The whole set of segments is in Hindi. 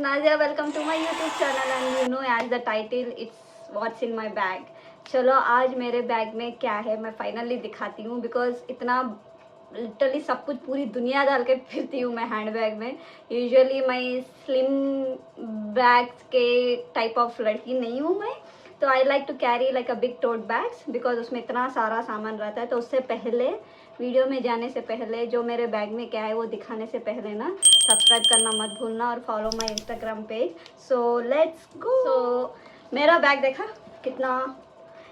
Nadia, welcome to my YouTube channel and you know as the title it's what's in my bag. चलो आज मेरे बैग में क्या है मैं फाइनली दिखाती हूँ बिकॉज इतना लिटरली सब कुछ पूरी दुनिया डाल के फिरती हूँ मैं हैंड बैग में. यूजुअली मैं स्लिम बैग के टाइप ऑफ लड़की नहीं हूँ मैं, तो I like to carry like a big tote bags because उसमें इतना सारा सामान रहता है. तो उससे पहले वीडियो में जाने से पहले जो मेरे बैग में क्या है वो दिखाने से पहले ना सब्सक्राइब करना मत भूलना और follow my Instagram page. So let's go. So मेरा बैग देखा कितना,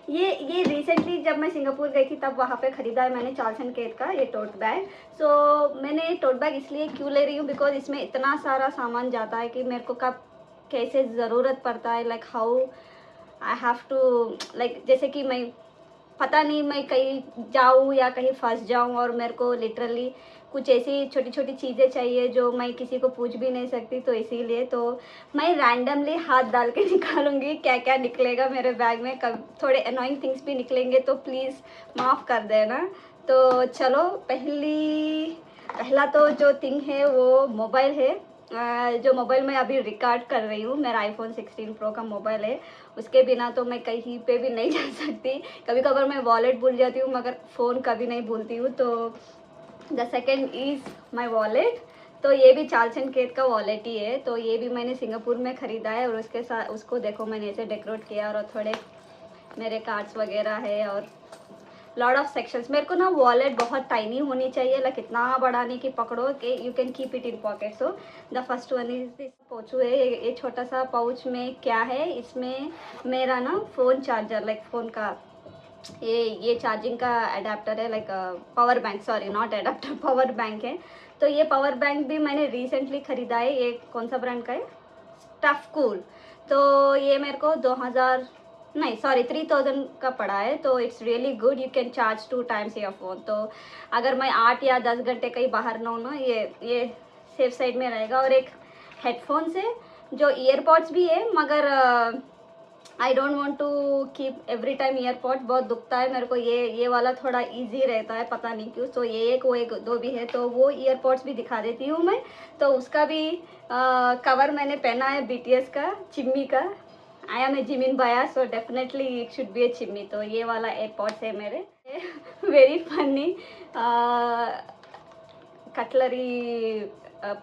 ये रिसेंटली जब मैं सिंगापुर गई थी तब वहाँ पे ख़रीदा है मैंने चार्ल्स एंड केट का ये टोट बैग. सो मैंने टोट बैग इसलिए क्यों ले रही हूँ बिकॉज इसमें इतना सारा सामान जाता है कि मेरे को कब कैसे ज़रूरत पड़ता है like how I have to like जैसे कि मैं पता नहीं मैं कहीं जाऊँ या कहीं फंस जाऊँ और मेरे को लिटरली कुछ ऐसी छोटी छोटी चीज़ें चाहिए जो मैं किसी को पूछ भी नहीं सकती. तो इसीलिए तो मैं रैंडमली हाथ डाल के निकालूंगी क्या क्या निकलेगा मेरे बैग में. कब थोड़े अनोइंग थिंग्स भी निकलेंगे तो प्लीज़ माफ़ कर देना. तो चलो पहला तो जो थिंग है वो मोबाइल है. जो मोबाइल मैं अभी रिकॉर्ड कर रही हूँ मेरा आईफोन 16 प्रो का मोबाइल है. उसके बिना तो मैं कहीं पे भी नहीं जा सकती. कभी कभार मैं वॉलेट भूल जाती हूँ मगर फ़ोन कभी नहीं भूलती हूँ. तो the second is my wallet. तो ये भी चार्ल्स एंड केट का वॉलेट ही है. तो ये भी मैंने सिंगापुर में ख़रीदा है और उसके साथ उसको देखो मैंने ऐसे डेकोरेट किया और थोड़े मेरे कार्ड्स वगैरह है और लॉट ऑफ सेक्शंस. मेरे को ना वॉलेट बहुत टाइनी होनी चाहिए लाइक इतना बड़ा नहीं कि पकड़ो कि you can keep it in pocket. So the first one is this pouch है. ये छोटा सा पाउच में क्या है, इसमें मेरा ना फ़ोन चार्जर लाइक फ़ोन का ये चार्जिंग का अडेप्टर है like power bank, sorry not adapter, power bank है. तो ये पावर बैंक भी मैंने रिसेंटली ख़रीदा है. ये कौन सा ब्रांड का है, स्टफ कूल. तो ये मेरे को 2000 नहीं सॉरी 3000 का पड़ा है. तो it's really good, you can charge 2 times your phone. तो अगर मैं 8 या 10 घंटे कहीं बाहर ना हूँ ना ये सेफ साइड में रहेगा. और एक हेडफोन्स है जो ईयरपॉड्स भी है मगर I don't want to keep every time earpod, बहुत दुखता है मेरे को. ये वाला थोड़ा इजी रहता है पता नहीं क्यों. तो ये एक वो एक दो भी है तो वो ईयरपॉड्स भी दिखा देती हूँ मैं. तो उसका भी कवर मैंने पहना है बीटीएस का, चिम्मी का. आई am a Jimin bias so definitely it should be a Chimmy. तो ये वाला एयरपॉड्स है मेरे. Very funny cutlery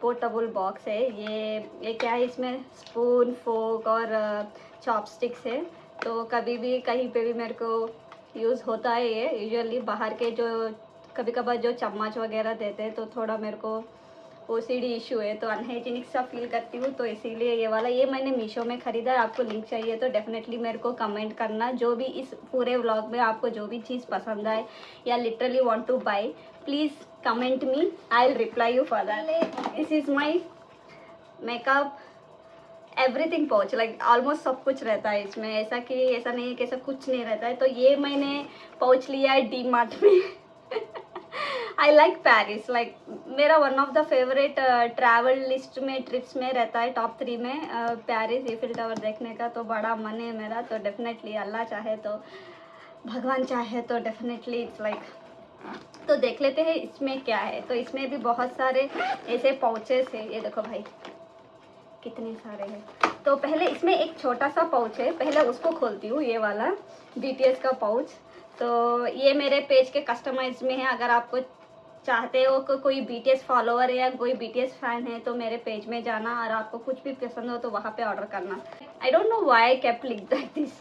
portable box है. ये क्या है, इसमें स्पून फोक और चॉपस्टिक्स है. तो कभी भी कहीं पे भी मेरे को यूज़ होता है ये. यूजुअली बाहर के जो कभी कभार जो चम्मच वगैरह देते हैं तो थोड़ा मेरे को ओसीडी इशू है तो अनहाइजीनिक सा फील करती हूँ. तो इसीलिए ये वाला ये मैंने मीशो में ख़रीदा है. आपको लिंक चाहिए तो डेफिनेटली मेरे को कमेंट करना. जो भी इस पूरे व्लॉग में आपको जो भी चीज़ पसंद आए या literally want to buy please comment me, I will reply you for that. This is my makeup everything pouch like almost सब कुछ रहता है इसमें. ऐसा नहीं है कि ऐसा कुछ नहीं रहता है. तो ये मैंने पाउच लिया है डी मार्ट में. आई लाइक पेरिस लाइक मेरा one of the favourite travel list में ट्रिप्स में रहता है टॉप 3 में पेरिस ईफिल टावर देखने का. तो बड़ा मन है मेरा. तो डेफिनेटली अल्लाह चाहे तो भगवान चाहे तो डेफिनेटली इट्स लाइक. तो देख लेते हैं इसमें क्या है. तो इसमें भी बहुत सारे ऐसे पाउचेस है. ये देखो भाई कितने सारे हैं. तो पहले इसमें एक छोटा सा पाउच है, पहले उसको खोलती हूँ. ये वाला बीटीएस का पाउच. तो ये मेरे पेज के कस्टमाइज में है. अगर आपको चाहते हो कि कोई बीटीएस फॉलोअर है या कोई बीटीएस फैन है तो मेरे पेज में जाना और आपको कुछ भी पसंद हो तो वहाँ पे ऑर्डर करना. I don't know why I kept like this.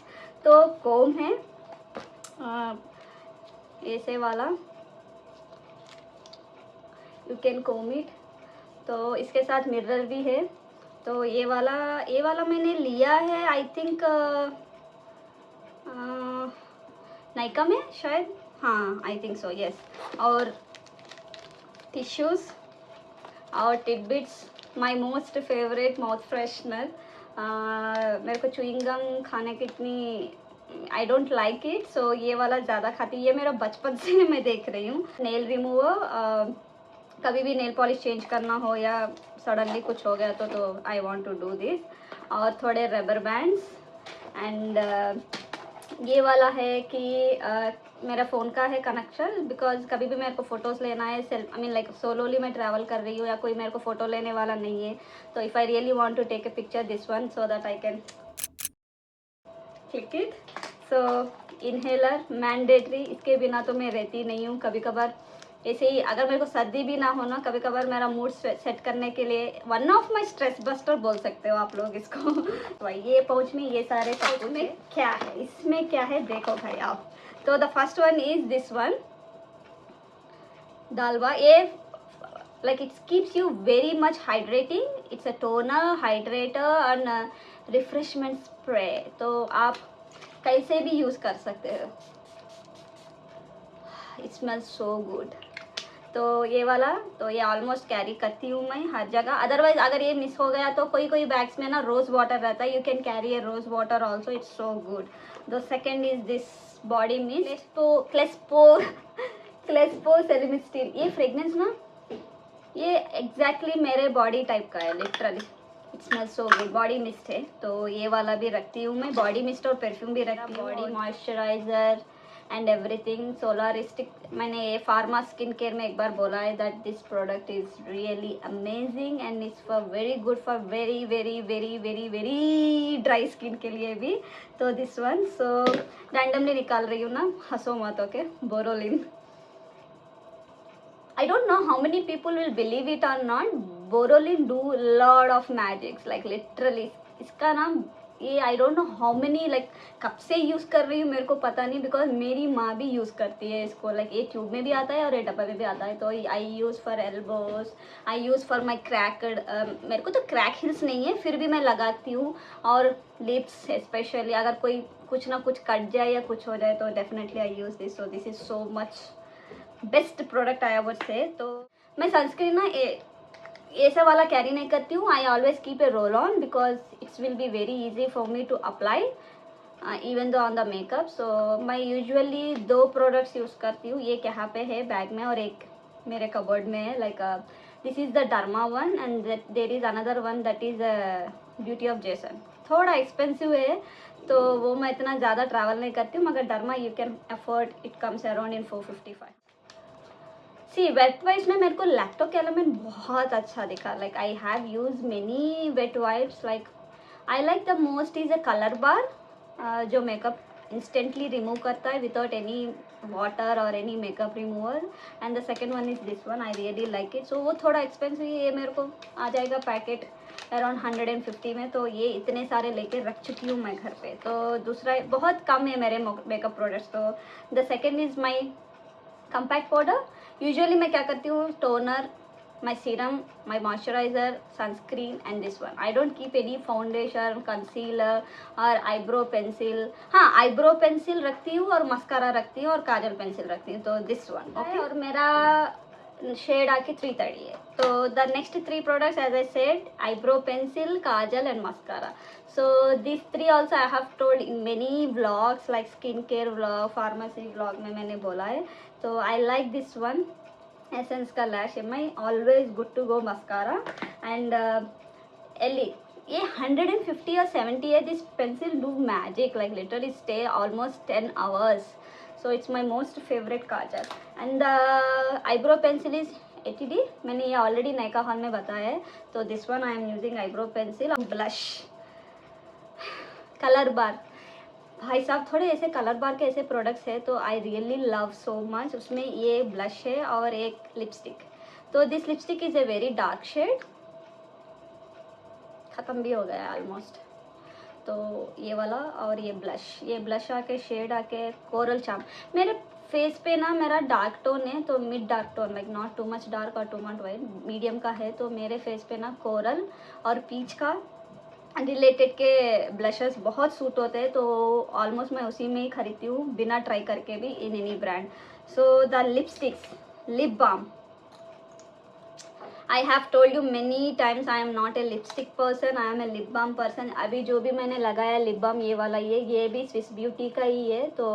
तो कोम है ऐसे वाला, यू कैन कोम इट. तो इसके साथ मिरर भी है. तो ये वाला मैंने लिया है आई थिंक नाइका में शायद, हाँ आई थिंक सो यस. और टिश्यूज़ और titbits, my most favourite mouth freshener. मेरे को च्युइंग गम खाने की इतनी आई डोंट लाइक इट. सो ये वाला ज़्यादा खाती. ये मेरा बचपन से मैं देख रही हूँ. नेल रिमूवर, कभी भी नेल पॉलिश चेंज करना हो या सडनली कुछ हो गया तो I want to do this. और थोड़े रबर बैंड्स. एंड ये वाला है कि मेरा फ़ोन का है कनेक्शन, बिकॉज कभी भी मेरे को फ़ोटोज़ लेना है सेल्फ, आई मीन लाइक सोलोली मैं ट्रैवल कर रही हूँ या कोई मेरे को फ़ोटो लेने वाला नहीं है, तो if I really want to take a picture this one so that I can click it. So inhaler mandatory, इसके बिना तो मैं रहती नहीं हूँ. कभी कभार ऐसे ही अगर मेरे को सर्दी भी ना हो ना, कभी कभार मेरा मूड सेट करने के लिए one of my stress buster बोल सकते हो आप लोग इसको. तो ये पाउच में ये सारे पाउच में क्या है, इसमें क्या है देखो भाई आप. तो the first one is this one डालवा. ये like it keeps you very much hydrating. It's a toner, hydrator and refreshment spray. तो आप कैसे भी यूज़ कर सकते हो. It smells so good. तो ये वाला तो ये ऑलमोस्ट कैरी करती हूँ मैं हर जगह. अदरवाइज अगर ये मिस हो गया तो कोई कोई बैग्स में ना रोज़ वाटर रहता है. You can carry a rose water also. It's so good. The second is this body mist क्लेस्पो सेरेमिस्टिल. ये फ्रेगनेंस ना ये एग्जैक्टली मेरे बॉडी टाइप का है literally. It smells so good. Body mist है तो ये वाला भी रखती हूँ मैं. बॉडी मिस्ट और परफ्यूम भी रखती हूँ. Body moisturizer and everything. सोलारिस्टिक मैंने ये फार्मा स्किन केयर में एक बार बोला है that this product is really amazing and it's for very good for very very very very very dry skin के लिए भी. तो दिस वन सो रैंडमली निकाल रही हूँ ना, हंसो मत. Okay, Boroline. I don't know how many people will believe it or not. Borolin do lot of magics, like literally. इसका नाम ये I don't know how many like कब से यूज़ कर रही हूँ मेरे को पता नहीं, बिकॉज मेरी माँ भी यूज़ करती है इसको. लाइक ये ट्यूब में भी आता है और ये डब्बा में भी आता है. तो I use for elbows, I use for my cracked. मेरे को तो क्रैक हिल्स नहीं है फिर भी मैं लगाती हूँ. और लिप्स स्पेशली अगर कोई कुछ ना कुछ कट जाए या कुछ हो जाए तो definitely I use this. So this is so much best product I would say. तो मैं सनस्क्रीन ना ऐसा वाला कैरी नहीं करती हूँ. I always keep a roll on because it's will be very easy for me to apply even though on the makeup. So मैं यूजुअली 2 प्रोडक्ट्स यूज़ करती हूँ. एक यहाँ पे है बैग में और एक मेरे कबर्ड में है. Like this is the derma one and there is another one that is beauty of Jason. थोड़ा एक्सपेंसिव है तो वो मैं इतना ज़्यादा ट्रैवल नहीं करती हूँ, मगर derma you can afford. It comes around in 455. See wet wipes में मेरे को लैक्टोकैलामिन बहुत अच्छा दिखा. Like I have use many wet wipes. Like I like the most is a colour bar जो मेकअप इंस्टेंटली रिमूव करता है विदाउट एनी वाटर और any makeup remover. And the second one is this one. I really like it. So वो थोड़ा एक्सपेंसिव है. ये मेरे को आ जाएगा पैकेट अराउंड 150 में. तो ये इतने सारे लेके रख चुकी हूँ मैं घर पे. तो दूसरा बहुत कम है मेरे मेकअप प्रोडक्ट्स. तो the second is my compact powder. Usually मैं क्या करती हूँ, toner, my serum, my moisturiser, sunscreen and this one. I don't keep any foundation, concealer और आईब्रो पेंसिल. हाँ, आईब्रो पेंसिल रखती हूँ और मस्कारा रखती हूँ और काजल पेंसिल रखती हूँ. तो दिस वन ओके. और मेरा शेड आके 330 है. तो the next 3 products as I said, eyebrow pencil, kajal and mascara. So these 3 also I have told in many vlogs like skincare vlog, pharmacy vlog में मैंने बोला है. तो I like this one, Essence का Lash MI always good to go mascara. And Ellie ये 150 or 70 है. This pencil do magic, like literally stay almost 10 hours. So it's my most favorite kajal. And the eyebrow pencil is 80D. मैंने ये ऑलरेडी नायका हॉल में बताया है. तो this one I am using eyebrow pencil. Blush, colour bar. भाई साहब थोड़े ऐसे कलर बार के ऐसे प्रोडक्ट्स है तो I really love so much. उसमें ये ब्लश है और एक लिपस्टिक. तो this lipstick is a very dark shade. ख़त्म भी हो गया ऑलमोस्ट. तो ये वाला और ये ब्लश आके शेड आके कोरल चाम. मेरे फेस पे ना मेरा डार्क टोन है तो mid dark tone, like not too much dark और टू मच वाइट, मीडियम का है. तो मेरे फेस पे ना कोरल और पीच का रिलेटेड के ब्लशेस बहुत सूट होते हैं. तो ऑलमोस्ट मैं उसी में ही खरीदती हूँ बिना ट्राई करके भी in any brand. So the lipsticks, lip balm. I have told you many times I am not a lipstick person, I am a lip balm person. अभी जो भी मैंने लगाया लिप बाम ये वाला ये भी स्विस ब्यूटी का ही है. तो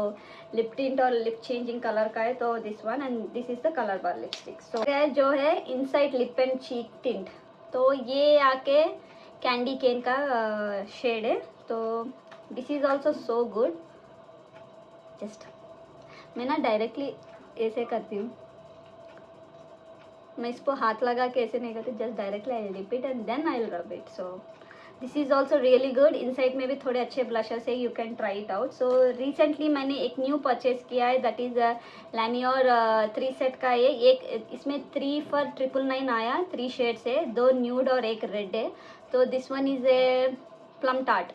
लिप टिंट और लिप चेंजिंग कलर का है. तो this one and this is the colour bar lipstick. So जो है inside lip and cheek tint. तो ये आके कैंडी केन का शेड है. तो this is also so good. Just मैं ना डायरेक्टली ऐसे करती हूँ, मैं इसको हाथ लगा के ऐसे नहीं करती, just directly I dip it and then I will rub it. So this is also really good. Inside में भी थोड़े अच्छे ब्लशर्स है, you can try it out. So recently मैंने एक न्यू परचेज किया है, दैट इज़ लैनियोर 3 सेट का है. एक इसमें 3 for 999 आया, 3 शेड्स है, 2 न्यूड और एक रेड है. तो this one is a plum tart.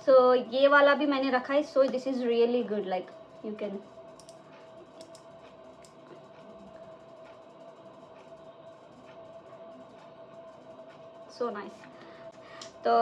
So ये वाला भी मैंने रखा है. So this is really good, like you can. So nice. तो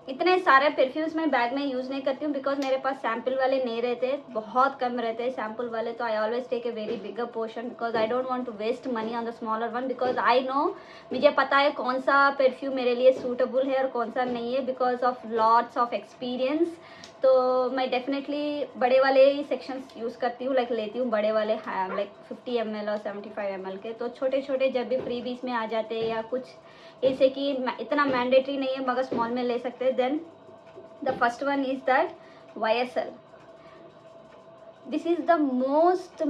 इतने सारे परफ्यूम्स मैं बैग में यूज़ नहीं करती हूँ, बिकॉज मेरे पास सैम्पल वाले नहीं रहते, बहुत कम रहते हैं सैम्पल वाले. तो I always take a very bigger portion, because I don't want to waste money on the smaller one, because I know, मुझे पता है कौन सा परफ्यूम मेरे लिए सूटेबल है और कौन सा नहीं है, because of lots of experience. तो मैं डेफिनेटली बड़े वाले ही सेक्शंस यूज़ करती हूँ, लाइक लेती हूँ बड़े वाले, लाइक 50 ml और 75 ml के. तो छोटे छोटे जब भी फ्री बीस में आ जाते हैं या कुछ ऐसे कि इतना मैंडेटरी नहीं है मगर स्मॉल में ले सकते हैं. Then the first one is that YSL. This is the most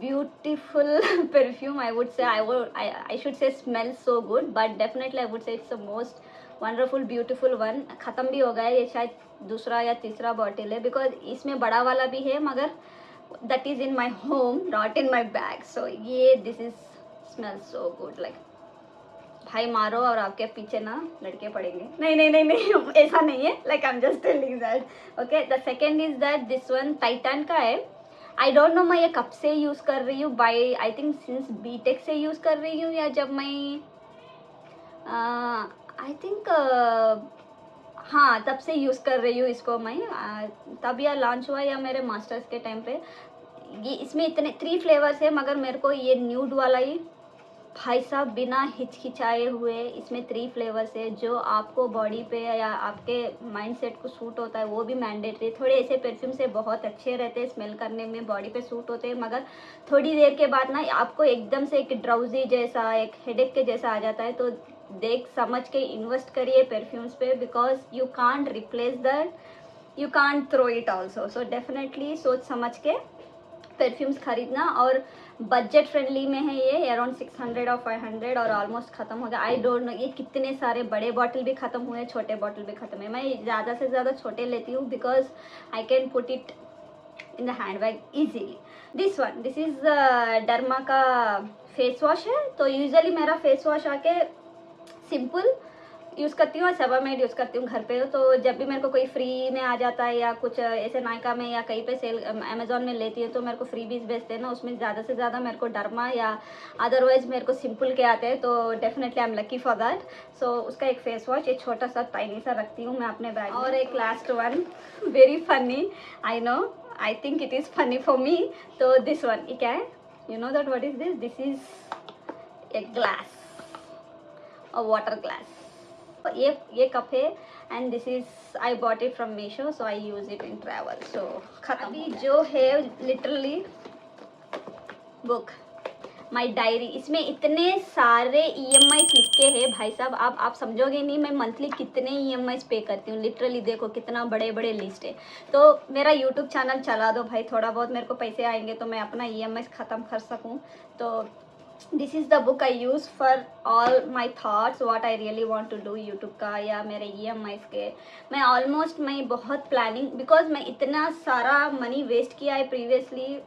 beautiful perfume, I would say. I should say smells so good, but definitely I would say it's the most wonderful beautiful one. ख़त्म भी हो गया है, ये शायद दूसरा या तीसरा बॉटल है, बिकॉज इसमें बड़ा वाला भी है मगर that is in my home, not in my bag. So ये this is smells so good, like भाई मारो और आपके पीछे ना लड़के पड़ेंगे. नहीं नहीं नहीं नहीं ऐसा नहीं है, like I am just telling that. Okay, the second is that this one Titan का है. आई डोंट नो मैं ये कब से यूज़ कर रही हूँ, by I think since BTech से यूज़ कर रही हूँ, या जब मैं आई थिंक हाँ तब से यूज़ कर रही हूँ इसको मैं. तब यह लॉन्च हुआ या मेरे मास्टर्स के टाइम पे. ये इसमें इतने 3 फ्लेवर्स है, मगर मेरे को ये न्यूड वाला ही भाई साहब बिना हिचकिचाए हुए, इसमें 3 फ्लेवर्स है, जो आपको बॉडी पे या आपके माइंडसेट को सूट होता है वो भी मैंडेटरी. थोड़े ऐसे परफ्यूम से बहुत अच्छे रहते हैं, स्मेल करने में बॉडी पे सूट होते हैं, मगर थोड़ी देर के बाद ना आपको एकदम से एक ड्राउजी जैसा, एक हेडेक के जैसा आ जाता है. तो देख समझ के इन्वेस्ट करिए परफ्यूम्स पे, because you can't replace that, you can't throw it also. So definitely सोच समझ के परफ्यूम्स खरीदना. और बजट फ्रेंडली में है ये, अराउंड 600 और 500 और ऑलमोस्ट ख़त्म हो गया. आई डोंट नो ये कितने सारे बड़े बॉटल भी ख़त्म हुए, छोटे बॉटल भी ख़त्म है. मैं ज़्यादा से ज़्यादा छोटे लेती हूँ, because I can put it in the hand bag easily. This is derma का फेस वॉश है. तो यूजुअली मेरा फेस वॉश आके सिंपल यूज़ करती हूँ और सेबामेड यूज़ करती हूँ घर पे. तो जब भी मेरे को कोई फ्री में आ जाता है या कुछ ऐसे नायका में या कहीं पे सेल अमेजोन में लेती है, तो मेरे को फ्री बीज भेजते हैं ना, उसमें ज़्यादा से ज़्यादा मेरे को डर्मा या अदरवाइज मेरे को सिंपल के आते हैं. तो definitely I am lucky for that. So उसका एक फेस वॉश, एक छोटा सा टाइनी सा रखती हूँ मैं अपने बैग. और एक last one very funny, I know, I think it is funny for me. तो दिस वन ये क्या है, you know that what is this. This is a glass, a water glass. ये कप है and this is I bought it from Meesho, so I use it in travel. So खत्म. अभी जो है लिटरली बुक माई डायरी, इसमें इतने सारे EMI लिख के है भाई साहब, आप समझोगे नहीं मैं मंथली कितने EMI पे करती हूँ. लिटरली देखो कितना बड़े बड़े लिस्ट है. तो मेरा यूट्यूब चैनल चला दो भाई, थोड़ा बहुत मेरे को पैसे आएंगे तो मैं अपना EMI ख़त्म कर सकूँ. तो this is the book I use for all my thoughts, what I really want to do YouTube का या मेरे EMI के. मैं बहुत प्लानिंग, बिकॉज मैं इतना सारा मनी वेस्ट किया है प्रीवियसली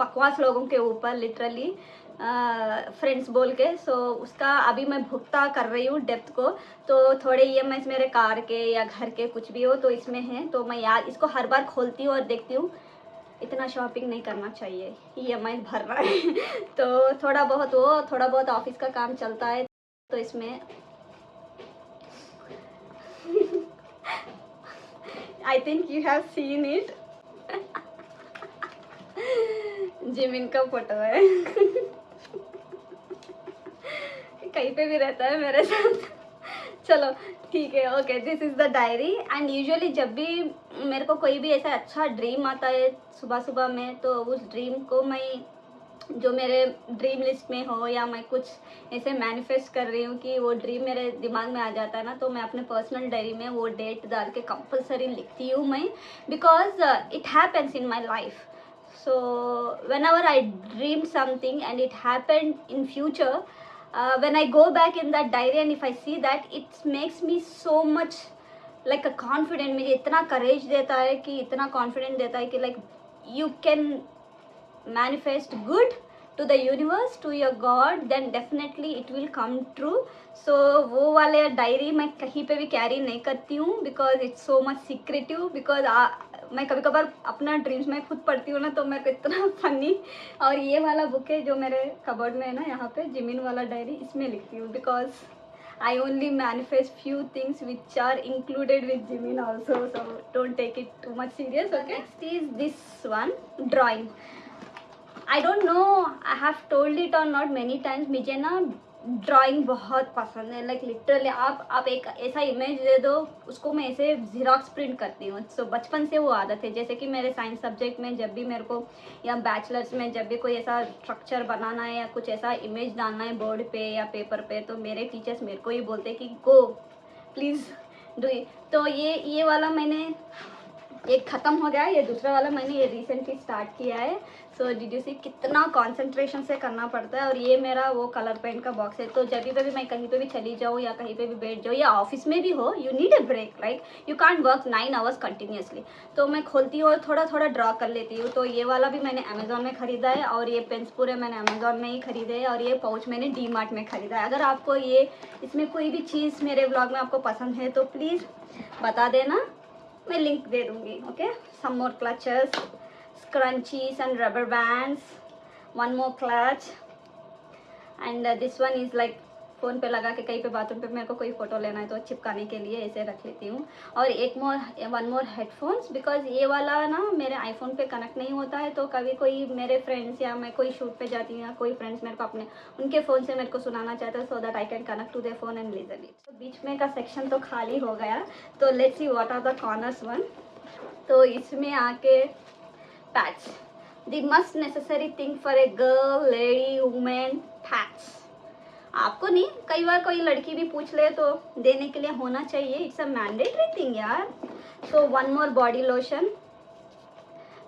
बकवास लोगों के ऊपर, लिटरली फ्रेंड्स बोल के. सो उसका अभी मैं भुगता कर रही हूँ डेप्थ को. तो थोड़े EMI मेरे कार के या घर के कुछ भी हो तो इसमें हैं. तो मैं याद इसको हर बार खोलती हूँ और देखती हूँ इतना शॉपिंग नहीं करना चाहिए, EMI भर रहा है. तो थोड़ा बहुत ऑफिस का काम चलता है, तो इसमें I think you have seen it. Jimin का फोटो है. कहीं पे भी रहता है मेरे साथ. चलो ठीक है, okay. This is the diary. And usually जब भी मेरे को कोई भी ऐसा अच्छा ड्रीम आता है सुबह सुबह में, तो उस ड्रीम को मैं, जो मेरे ड्रीम लिस्ट में हो या मैं कुछ ऐसे मैनिफेस्ट कर रही हूँ कि वो ड्रीम मेरे दिमाग में आ जाता है ना, तो मैं अपने पर्सनल डायरी में वो डेट डाल के कंपलसरी लिखती हूँ मैं, because it happens in my life. So whenever I dream something and it happened in future, when I go back in that diary and if I see that, it makes me so much like a confident, मुझे इतना courage देता है कि इतना confident देता है कि like you can manifest good to the universe, to your god, then definitely it will come true. So वो वाले डायरी मैं कहीं पे भी कैरी नहीं करती हूँ because it's so much secretive, because मैं कभी कभार अपना ड्रीम्स में खुद पढ़ती हूँ ना तो मेरे को इतना फनी। और ये वाला बुक है जो मेरे कबर्ड में है ना, यहाँ पे जिमिन वाला डायरी, इसमें लिखती हूँ because I only manifest few things which are included with Jimin also, so don't take it too much serious. Okay, next is this one, drawing. I don't know, I have told it or not many times, मुझे ना ड्राइंग बहुत पसंद है। लाइक लिटरली आप एक ऐसा इमेज दे दो, उसको मैं ऐसे जीरोक्स प्रिंट करती हूँ। सो बचपन से वो आदत है। जैसे कि मेरे साइंस सब्जेक्ट में जब भी मेरे को, या बैचलर्स में जब भी कोई ऐसा स्ट्रक्चर बनाना है या कुछ ऐसा इमेज डालना है बोर्ड पे या पेपर पे, तो मेरे टीचर्स मेरे को ही बोलते हैं कि गो प्लीज़ डू इट। तो ये वाला मैंने एक ख़त्म हो गया है, ये दूसरा वाला मैंने ये रिसेंटली स्टार्ट किया है। सो डिड यू सी कितना कंसंट्रेशन से करना पड़ता है। और ये मेरा वो कलर पेन का बॉक्स है, तो जब भी मैं कहीं पे भी चली जाऊँ या कहीं पे भी बैठ जाऊँ या ऑफिस में भी हो, you need a break, right, you can't work 9 hours continuously. तो मैं खोलती हूँ और थोड़ा थोड़ा ड्रॉ कर लेती हूँ। तो ये वाला भी मैंने अमेज़ॉन में ख़रीदा है, और ये पेन्स पूरे मैंने अमेज़ॉन में ही ख़रीदे हैं, और ये पाउच मैंने डी मार्ट में ख़रीदा है। अगर आपको ये इसमें कोई भी चीज़ मेरे ब्लॉग में आपको पसंद है तो प्लीज़ बता देना, मैं लिंक दे दूँगी। Okay, some more clutches, scrunchies and rubber bands, one more clutch, and this one is like phone पे लगा के कहीं पे बाथरूम पे मेरे को कोई फ़ोटो लेना है तो चिपकाने के लिए ऐसे रख लेती हूँ। और वन मोर हेडफोन्स, बिकॉज ये वाला ना मेरे आईफोन पे कनेक्ट नहीं होता है, तो कभी कोई मेरे फ्रेंड्स या मैं कोई शूट पे जाती हूँ या कोई फ्रेंड्स मेरे को अपने उनके फ़ोन से मेरे को सुनाना चाहते हैं, so that I can connect to their phone and listen it. तो बीच में का सेक्शन तो खाली हो गया, तो let's see what are the corners one. तो इसमें आके patch, the must necessary thing for a girl, lady, women, patch. आपको नहीं, कई बार कोई लड़की भी पूछ ले तो देने के लिए होना चाहिए, इट्स अ मैंडेटरी थिंग यार। So one more body lotion,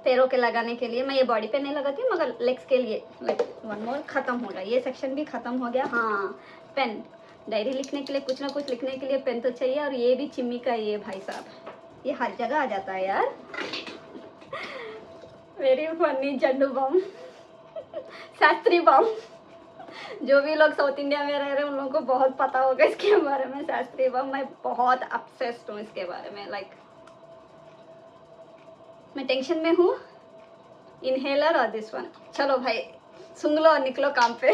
पैरों के लगाने के लिए। मैं ये बॉडी पे नहीं लगाती हूँ मगर लेग्स के लिए। वन मोर, ख़त्म हो गया ये सेक्शन भी ख़त्म हो गया। हाँ, पेन, डायरी लिखने के लिए, कुछ ना कुछ लिखने के लिए पेन तो चाहिए। और ये भी चिम्मी का ये भाई साहब, ये हर जगह आ जाता है यार। वेरी फनी, झंडू बम, शास्त्री बम। जो भी लोग साउथ इंडिया में रह रहे हैं उन लोगों को बहुत पता होगा इसके बारे में, शास्त्री बम। मैं बहुत अपसेस्ड हूँ इसके बारे में। लाइक मैं टेंशन में हूँ, इनहेलर और दिस वन। चलो भाई सुन लो और निकलो काम पे।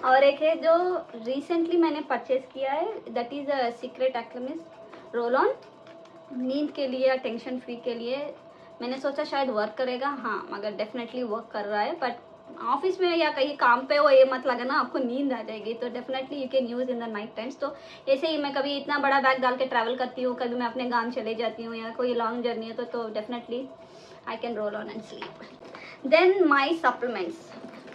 और एक है जो रिसेंटली मैंने परचेज किया है, that is a secret alchemist roll on, नींद के लिए या टेंशन फ्री के लिए। मैंने सोचा शायद वर्क करेगा, हाँ, मगर डेफिनेटली वर्क कर रहा है। बट ऑफिस में या कहीं काम पे हो, ये मत लगना आपको नींद आ जाएगी, तो definitely you can use in the night times. तो ऐसे ही मैं कभी इतना बड़ा बैग डाल के ट्रैवल करती हूँ, कभी मैं अपने गांव चले जाती हूँ या कोई लॉन्ग जर्नी है तो definitely I can roll on and sleep. Then my supplements,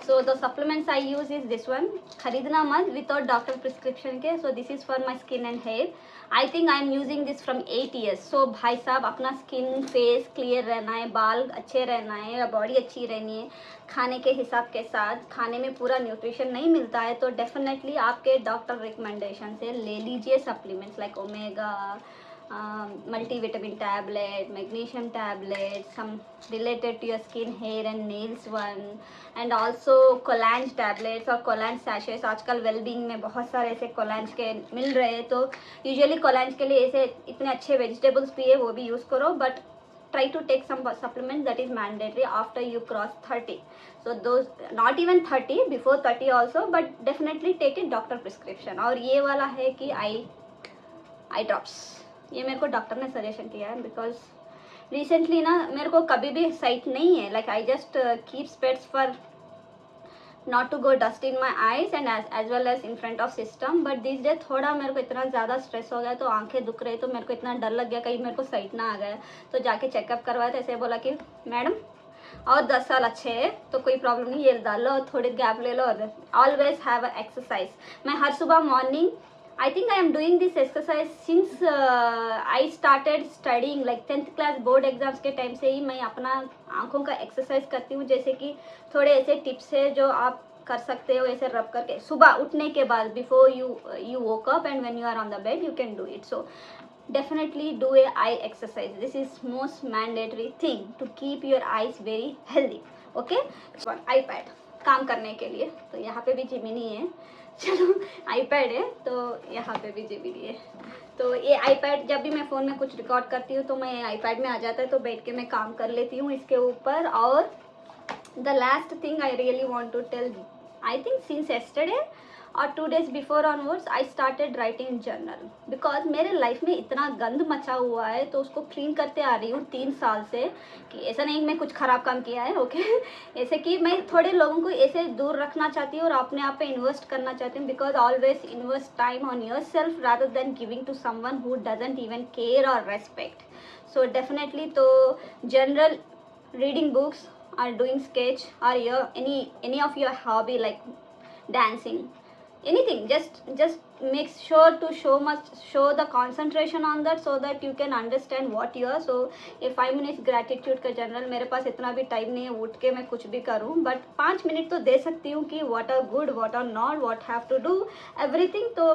so the supplements I use is this one. खरीदना मत विदाउट डॉक्टर प्रिस्क्रिप्शन के। So this is for my skin and hair. I think I am using this from 8 years। So भाई साहब, अपना स्किन फेस क्लियर रहना है, बाल अच्छे रहना है, बॉडी अच्छी रहनी है, खाने के हिसाब के साथ, खाने में पूरा न्यूट्रिशन नहीं मिलता है तो डेफिनेटली आपके डॉक्टर रिकमेंडेशन से ले लीजिए supplements like omega, multivitamin tablet, magnesium tablet, some related to your skin, hair and nails one, and also collagen tablets और collagen sachets। आजकल वेलबींग में बहुत सारे ऐसे collagen के मिल रहे हैं, तो यूजुअली collagen के लिए ऐसे इतने अच्छे वेजिटेबल्स भी है, वो भी यूज़ करो। But try to take some supplements that is mandatory after you cross 30। so those not even 30, before 30 also, but definitely take it doctor prescription। और ये वाला है कि आई ड्रॉप्स, ये मेरे को डॉक्टर ने सजेशन किया है बिकॉज रिसेंटली ना मेरे को कभी भी साइट नहीं है। Like I just keep specs for not to go dust in my eyes and as well as in front of system. But this day थोड़ा मेरे को इतना ज़्यादा स्ट्रेस हो गया तो आंखें दुख रही, तो मेरे को इतना डर लग गया कहीं मेरे को साइट ना आ गया। तो जाके चेकअप करवाया तो ऐसे बोला कि मैडम और 10 साल अच्छे है तो कोई प्रॉब्लम नहीं, ये डाल लो, थोड़ी गैप ले लो। और ऑलवेज हैव अ एक्सरसाइज। मैं हर सुबह morning, I think I am doing this exercise since I started studying, like 10th class board exams के टाइम से ही मैं अपना आँखों का एक्सरसाइज करती हूँ, जैसे कि थोड़े ऐसे टिप्स है जो आप कर सकते हो ऐसे रब करके सुबह उठने के बाद, before you woke up and when you are on the bed you can do it. So definitely do a eye exercise. This is most mandatory thing to keep your eyes very healthy. Okay, iPad काम करने के लिए, तो यहाँ पे भी जिमिनी है. चलो iPad है तो यहाँ पे भी जिमिनी है. तो ये iPad जब भी मैं फ़ोन में कुछ रिकॉर्ड करती हूँ तो मैं iPad में आ जाता है, तो बैठ के मैं काम कर लेती हूँ इसके ऊपर. और the last thing I really want to tell, I think since yesterday और 2 days before onwards I started writing journal, because मेरे लाइफ में इतना गंद मचा हुआ है तो उसको क्लीन करते आ रही हूँ 3 साल से. कि ऐसा नहीं मैं कुछ ख़राब काम किया है, ओके ऐसे कि मैं थोड़े लोगों को ऐसे दूर रखना चाहती हूँ और अपने आप पे इन्वेस्ट करना चाहती हूँ, because always invest time on yourself rather than giving to someone who doesn't even care और रेस्पेक्ट. सो डेफिनेटली तो general reading books or doing sketch or your any of your hobby like dancing, anything, just make sure to show the concentration on that so that you can understand what you are. So ये 5 minutes gratitude का जर्नल, मेरे पास इतना भी टाइम नहीं है उठ के मैं कुछ भी करूँ, बट 5 मिनट तो दे सकती हूँ कि what are good, what are not, what have to do everything. तो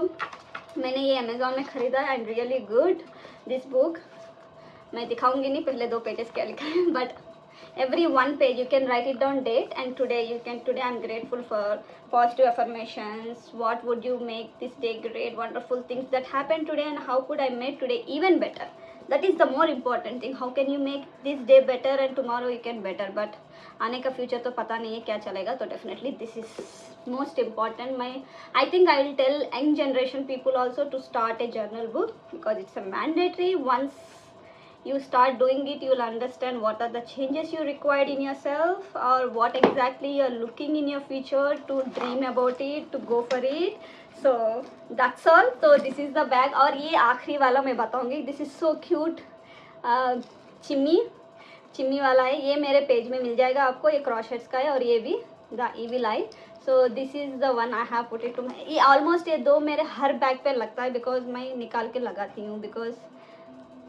मैंने ये अमेज़ॉन में ख़रीदा and really good this book. मैं दिखाऊंगी नहीं पहले 2 पेजेस क्या लिखा है, but every one page you can write it down date, and today I'm grateful for positive affirmations. What would you make this day great, wonderful things that happened today, and how could I make today even better. That is the more important thing. How can you make this day better and tomorrow you can better, but आने का फ्यूचर तो पता नहीं है क्या चलेगा. तो definitely this is most important. I think I will tell young generation people also to start a journal book because it's a mandatory. Once you start doing it, you will understand what are the changes you required in yourself or what exactly you are looking in your future to dream about it, to go for it. So that's all. So this is the bag. और ये आखिरी वाला मैं बताऊंगी. This is so cute. चिम्मी वाला है. ये मेरे पेज में मिल जाएगा आपको. ये क्रॉशेट्स का है और ये भी the evil eye. So this is the one I have put it to. ये ऑलमोस्ट ये 2 मेरे हर बैग पे लगता है बिकॉज मैं निकाल के लगाती हूँ, बिकॉज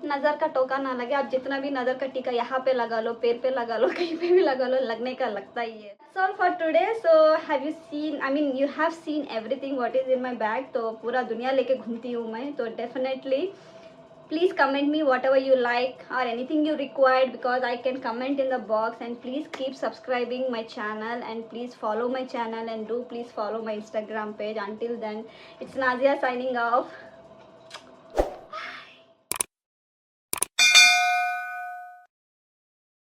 नज़र का टोका ना लगे. आप जितना भी नज़र का टीका यहाँ पे लगा लो, पैर पे लगा लो, कहीं पे भी लगा लो, लगने का लगता ही है. That's all for today. So have you seen, I mean you have seen everything what is in my bag. तो पूरा दुनिया लेके घूमती हूँ मैं. तो definitely please comment me whatever you like or anything you required, because I can comment in the box. And please keep subscribing my channel, and please follow my channel, and do please follow my Instagram page. Until then, it's Nazia signing off.